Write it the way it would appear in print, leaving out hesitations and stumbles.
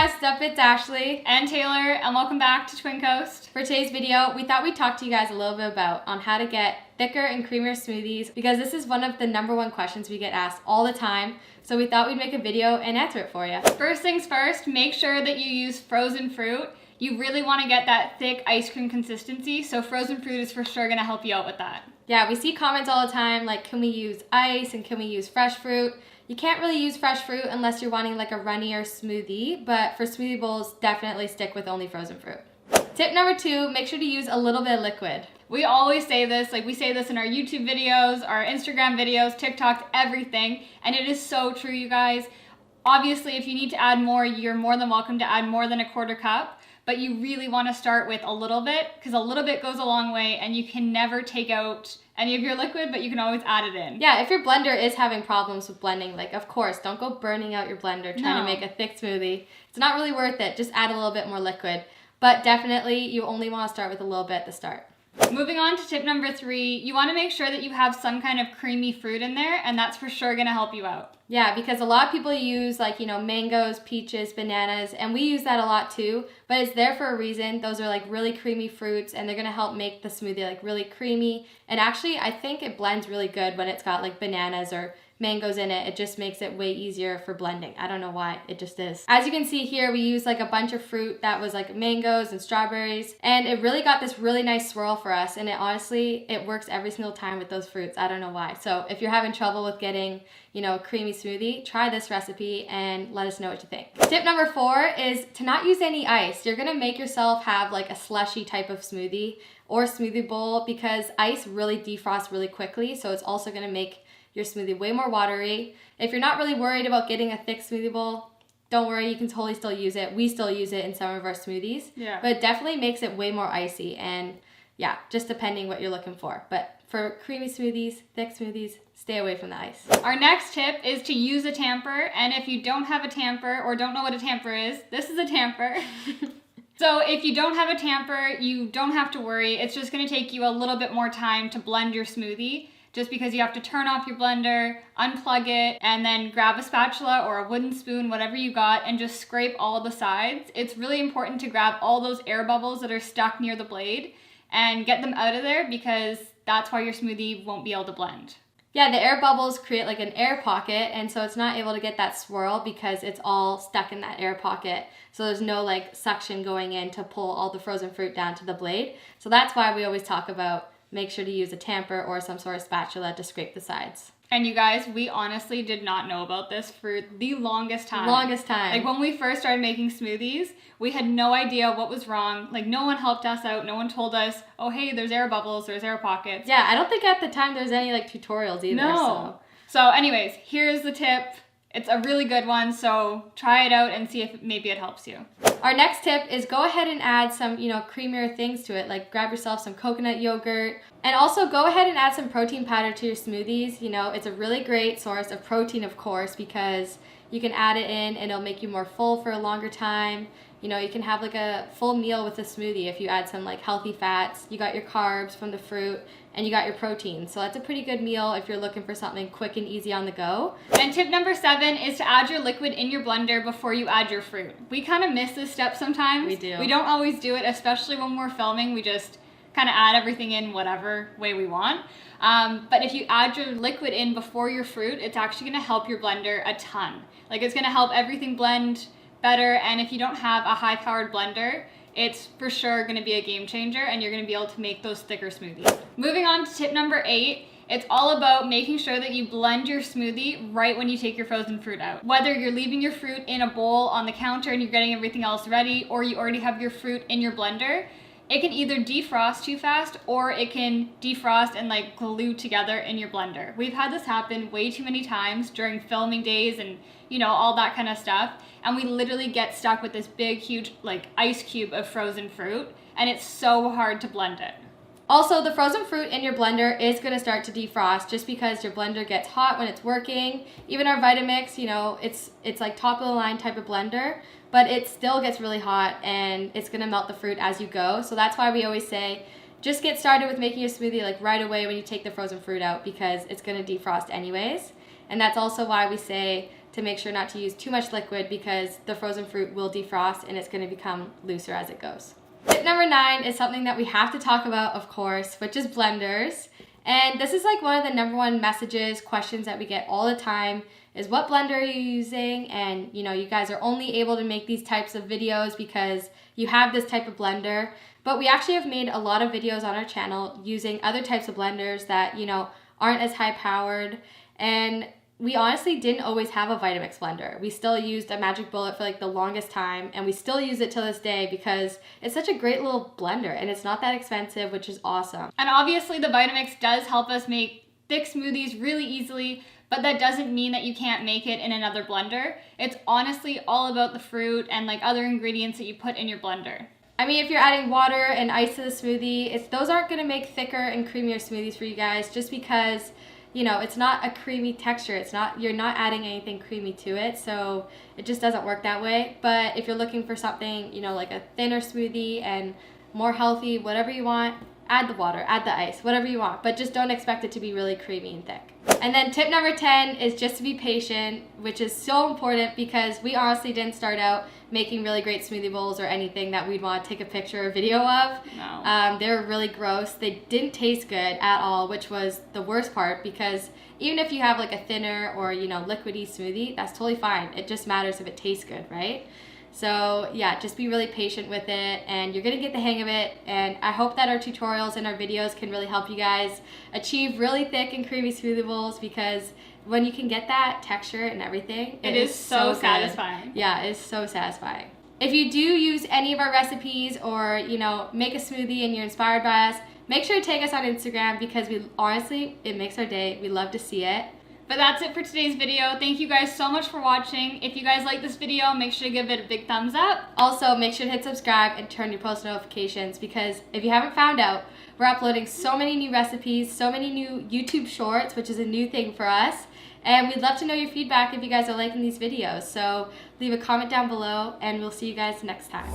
guys, what's up? It's Ashley and Taylor, and welcome back to Twin Coast. For today's video, we thought we'd talk to you guys a little bit about on how to get thicker and creamier smoothies, because this is one of the #1 questions we get asked all the time. So we thought we'd make a video and answer it for you. First things first, make sure that you use frozen fruit. You really want to get that thick ice cream consistency, so frozen fruit is for sure going to help you out with that. Yeah, we see comments all the time like, can we use ice and can we use fresh fruit? You can't really use fresh fruit unless you're wanting like a runnier smoothie, but for smoothie bowls, definitely stick with only frozen fruit. Tip number 2, make sure to use a little bit of liquid. We always say this, like we say this in our YouTube videos, our Instagram videos, TikTok, everything, and it is so true, you guys. Obviously, if you need to add more, you're more than welcome to add more than a 1/4 cup, but you really want to start with a little bit, because a little bit goes a long way, and you can never take out any of your liquid, but you can always add it in. Yeah, if your blender is having problems with blending, like of course, don't go burning out your blender trying to make a thick smoothie. It's not really worth it. Just add a little bit more liquid. But definitely, you only want to start with a little bit at the start. Moving on to tip number 3, you want to make sure that you have some kind of creamy fruit in there, and that's for sure going to help you out. Yeah, because a lot of people use like, mangoes, peaches, bananas, and we use that a lot too, but it's there for a reason. Those are like really creamy fruits, and they're going to help make the smoothie like really creamy. And actually, I think it blends really good when it's got like bananas or mangoes in it. It just makes it way easier for blending. I don't know why, it just is. As you can see here, we used like a bunch of fruit that was like mangoes and strawberries, and it really got this really nice swirl for us, and it works every single time with those fruits. I don't know why. So if you're having trouble with getting, a creamy smoothie, try this recipe and let us know what you think. Tip number 4 is to not use any ice. You're gonna make yourself have like a slushy type of smoothie or smoothie bowl, because ice really defrosts really quickly, so it's also gonna make your smoothie way more watery. If you're not really worried about getting a thick smoothie bowl, don't worry, you can totally still use it. We still use it in some of our smoothies. Yeah. But it definitely makes it way more icy, and yeah, just depending what you're looking for. But for creamy smoothies, thick smoothies, stay away from the ice. Our next tip is to use a tamper, and if you don't have a tamper or don't know what a tamper is, this is a tamper. So if you don't have a tamper, you don't have to worry. It's just gonna take you a little bit more time to blend your smoothie, just because you have to turn off your blender, unplug it, and then grab a spatula or a wooden spoon, whatever you got, and just scrape all the sides. It's really important to grab all those air bubbles that are stuck near the blade and get them out of there, because that's why your smoothie won't be able to blend. Yeah, the air bubbles create like an air pocket, and so it's not able to get that swirl because it's all stuck in that air pocket. So there's no like suction going in to pull all the frozen fruit down to the blade. So that's why we always talk about make sure to use a tamper or some sort of spatula to scrape the sides. And you guys, we honestly did not know about this for the longest time. Like when we first started making smoothies, we had no idea what was wrong. Like no one helped us out. No one told us, oh hey, there's air bubbles, there's air pockets. Yeah, I don't think at the time there's any like tutorials either. No. So anyways, here's the tip. It's a really good one, so try it out and see if maybe it helps you. Our next tip is go ahead and add some, creamier things to it. Like grab yourself some coconut yogurt, and also go ahead and add some protein powder to your smoothies. It's a really great source of protein, of course, because you can add it in and it'll make you more full for a longer time. You can have like a full meal with a smoothie if you add some like healthy fats. You got your carbs from the fruit, and you got your protein. So that's a pretty good meal if you're looking for something quick and easy on the go. And tip number 7 is to add your liquid in your blender before you add your fruit. We kind of miss this step sometimes. We do. We don't always do it, especially when we're filming. We just kind of add everything in whatever way we want. But if you add your liquid in before your fruit, it's actually gonna help your blender a ton. Like it's gonna help everything blend better, and if you don't have a high-powered blender, it's for sure gonna be a game changer, and you're gonna be able to make those thicker smoothies. Moving on to tip number 8, it's all about making sure that you blend your smoothie right when you take your frozen fruit out. Whether you're leaving your fruit in a bowl on the counter and you're getting everything else ready, or you already have your fruit in your blender, it can either defrost too fast, or it can defrost and like glue together in your blender. We've had this happen way too many times during filming days and all that kind of stuff. And we literally get stuck with this big, huge like ice cube of frozen fruit, and it's so hard to blend it. Also, the frozen fruit in your blender is going to start to defrost just because your blender gets hot when it's working. Even our Vitamix, it's like top of the line type of blender, but it still gets really hot and it's going to melt the fruit as you go. So that's why we always say just get started with making your smoothie like right away when you take the frozen fruit out, because it's going to defrost anyways. And that's also why we say to to make sure not to use too much liquid because the frozen fruit will defrost and it's going to become looser as it goes. Tip number 9 is something that we have to talk about, of course, which is blenders. And this is like one of the number one messages, questions that we get all the time is what blender are you using? And you know, you guys are only able to make these types of videos because you have this type of blender. But we actually have made a lot of videos on our channel using other types of blenders that, you know, aren't as high powered. And we honestly didn't always have a Vitamix blender. We still used a Magic Bullet for like the longest time, and we still use it till this day because it's such a great little blender and it's not that expensive, which is awesome. And obviously the Vitamix does help us make thick smoothies really easily, but that doesn't mean that you can't make it in another blender. It's honestly all about the fruit and like other ingredients that you put in your blender. I mean, if you're adding water and ice to the smoothie, those aren't gonna make thicker and creamier smoothies for you guys just because, you know, it's not a creamy texture. You're not adding anything creamy to it, so it just doesn't work that way. But if you're looking for something, you know, like a thinner smoothie and more healthy, whatever you want, add the water, add the ice, whatever you want, but just don't expect it to be really creamy and thick. And then tip number 10 is just to be patient, which is so important because we honestly didn't start out making really great smoothie bowls or anything that we'd want to take a picture or video of. No. They were really gross. They didn't taste good at all, which was the worst part because even if you have like a thinner or, you know, liquidy smoothie, that's totally fine. It just matters if it tastes good, right? So yeah, just be really patient with it and you're gonna get the hang of it. And I hope that our tutorials and our videos can really help you guys achieve really thick and creamy smoothie bowls because when you can get that texture and everything, it is so good. satisfying. Yeah, it's so satisfying. If you do use any of our recipes or, you know, make a smoothie and you're inspired by us, make sure to tag us on Instagram because it makes our day. We love to see it. But that's it for today's video. Thank you guys so much for watching. If you guys like this video, make sure to give it a big thumbs up. Also, make sure to hit subscribe and turn your post notifications because if you haven't found out, we're uploading so many new recipes, so many new YouTube shorts, which is a new thing for us. And we'd love to know your feedback if you guys are liking these videos. So leave a comment down below and we'll see you guys next time.